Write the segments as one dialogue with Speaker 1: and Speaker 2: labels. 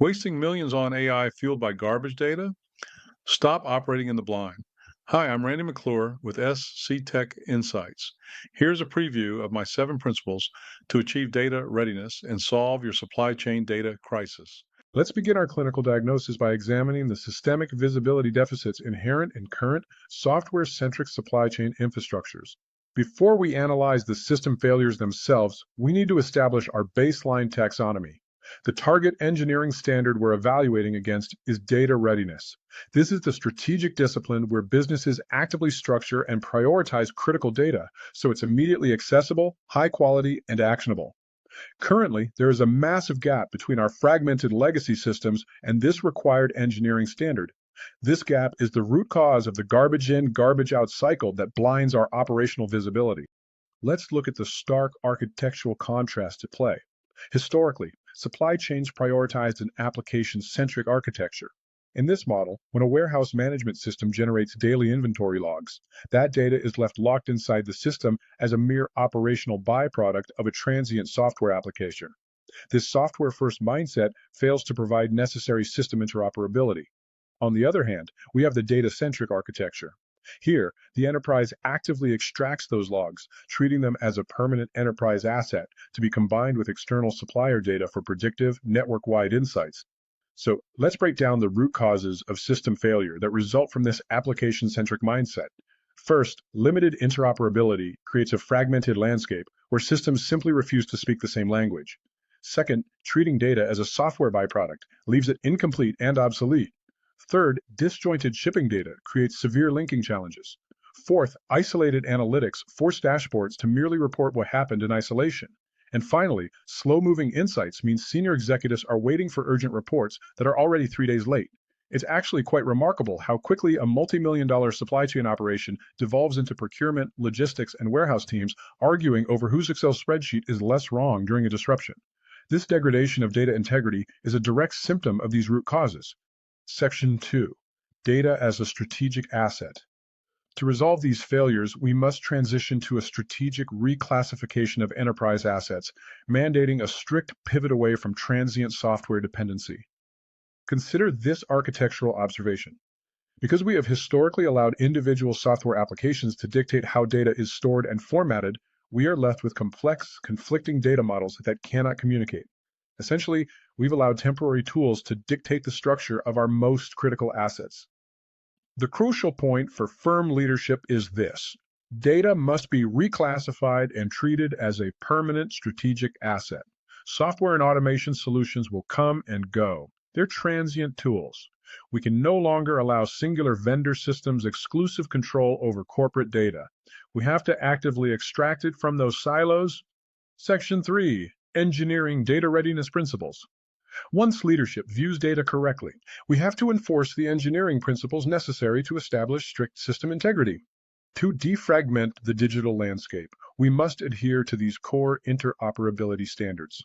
Speaker 1: Wasting millions on AI fueled by garbage data? Stop operating in the blind. Hi, I'm Randy McClure with SC Tech Insights. Here's a preview of my 7 principles to achieve data readiness and solve your supply chain data crisis. Let's begin our clinical diagnosis by examining the systemic visibility deficits inherent in current software-centric supply chain infrastructures. Before we analyze the system failures themselves, we need to establish our baseline taxonomy. The target engineering standard we're evaluating against is data readiness. This is the strategic discipline where businesses actively structure and prioritize critical data so it's immediately accessible, high quality, and actionable. Currently, there is a massive gap between our fragmented legacy systems and this required engineering standard. This gap is the root cause of the garbage in, garbage out cycle that blinds our operational visibility. Let's look at the stark architectural contrast at play. Historically, supply chains prioritized an application-centric architecture. In this model, when a warehouse management system generates daily inventory logs, that data is left locked inside the system as a mere operational byproduct of a transient software application. This software-first mindset fails to provide necessary system interoperability. On the other hand, we have the data-centric architecture. Here, the enterprise actively extracts those logs, treating them as a permanent enterprise asset to be combined with external supplier data for predictive, network-wide insights. So let's break down the root causes of system failure that result from this application-centric mindset. First, limited interoperability creates a fragmented landscape where systems simply refuse to speak the same language. Second, treating data as a software byproduct leaves it incomplete and obsolete. Third, disjointed shipping data creates severe linking challenges. Fourth, isolated analytics force dashboards to merely report what happened in isolation. And finally, slow-moving insights means senior executives are waiting for urgent reports that are already 3 days late. It's actually quite remarkable how quickly a multi-million-dollar supply chain operation devolves into procurement, logistics, and warehouse teams arguing over whose Excel spreadsheet is less wrong during a disruption. This degradation of data integrity is a direct symptom of these root causes. Section 2. Data as a strategic asset. To resolve these failures, we must transition to a strategic reclassification of enterprise assets, mandating a strict pivot away from transient software dependency. Consider this architectural observation. Because we have historically allowed individual software applications to dictate how data is stored and formatted, we are left with complex, conflicting data models that cannot communicate. Essentially, we've allowed temporary tools to dictate the structure of our most critical assets. The crucial point for firm leadership is this: data must be reclassified and treated as a permanent strategic asset. Software and automation solutions will come and go. They're transient tools. We can no longer allow singular vendor systems exclusive control over corporate data. We have to actively extract it from those silos. Section 3. Engineering data readiness principles. Once leadership views data correctly, we have to enforce the engineering principles necessary to establish strict system integrity. To defragment the digital landscape, we must adhere to these core interoperability standards.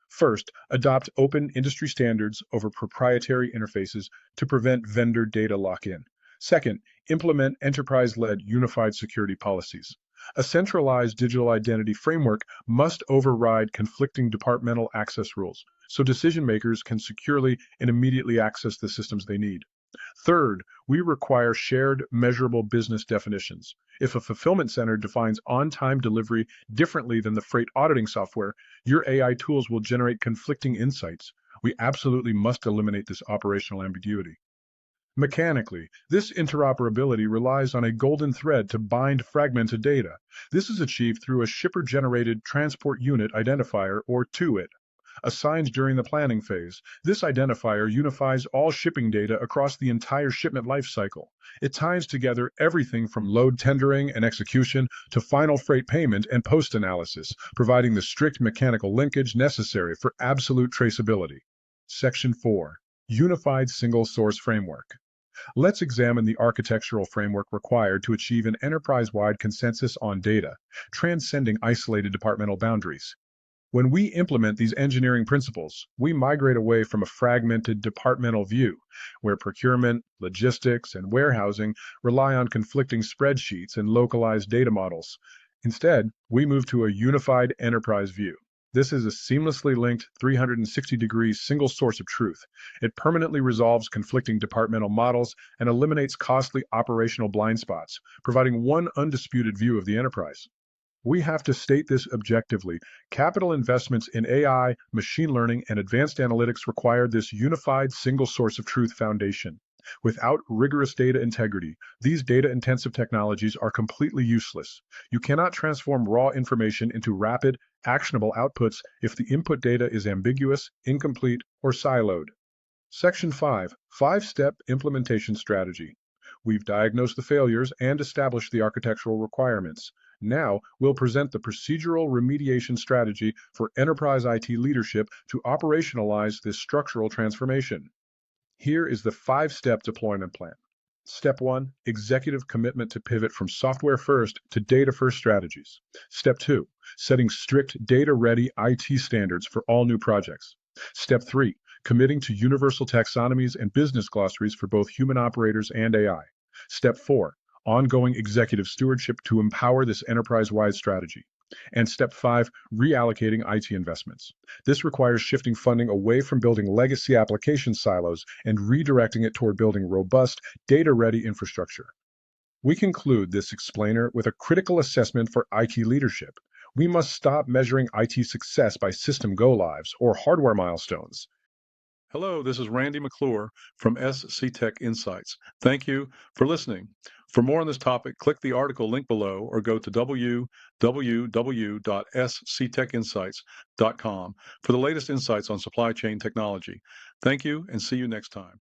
Speaker 1: First, adopt open industry standards over proprietary interfaces to prevent vendor data lock-in. Second, implement enterprise-led unified security policies. A centralized digital identity framework must override conflicting departmental access rules, so decision-makers can securely and immediately access the systems they need. Third, we require shared, measurable business definitions. If a fulfillment center defines on-time delivery differently than the freight auditing software, your AI tools will generate conflicting insights. We absolutely must eliminate this operational ambiguity. Mechanically, this interoperability relies on a golden thread to bind fragmented data. This is achieved through a shipper-generated transport unit identifier, or TUID. Assigned during the planning phase, this identifier unifies all shipping data across the entire shipment lifecycle. It ties together everything from load tendering and execution to final freight payment and post-analysis, providing the strict mechanical linkage necessary for absolute traceability. Section 4. Unified Single Source Framework. Let's examine the architectural framework required to achieve an enterprise-wide consensus on data, transcending isolated departmental boundaries. When we implement these engineering principles, we migrate away from a fragmented departmental view, where procurement, logistics, and warehousing rely on conflicting spreadsheets and localized data models. Instead, we move to a unified enterprise view.
Speaker 2: This is a seamlessly linked 360-degree single source of truth. It permanently resolves conflicting departmental models and eliminates costly operational blind spots, providing one undisputed view of the enterprise. We have to state this objectively. Capital investments in AI, machine learning, and advanced analytics require this unified single source of truth foundation. Without rigorous data integrity, these data-intensive technologies are completely useless. You cannot transform raw information into rapid, actionable outputs if the input data is ambiguous, incomplete, or siloed. Section 5, Five-Step Implementation Strategy. We've diagnosed the failures and established the architectural requirements. Now, we'll present the procedural remediation strategy for enterprise IT leadership to operationalize this structural transformation. Here is the five-step deployment plan. Step 1, executive commitment to pivot from software first to data first strategies. Step 2, setting strict data ready IT standards for all new projects. Step 3, committing to universal taxonomies and business glossaries for both human operators and AI. Step 4, ongoing executive stewardship to empower this enterprise-wide strategy. And step 5, reallocating IT investments. This requires shifting funding away from building legacy application silos and redirecting it toward building robust, data-ready infrastructure. We conclude this explainer with a critical assessment for IT leadership. We must stop measuring IT success by system go-lives or hardware milestones.
Speaker 1: Hello, this is Randy McClure from SC Tech Insights. Thank you for listening. For more on this topic, click the article link below or go to www.sctechinsights.com for the latest insights on supply chain technology. Thank you and see you next time.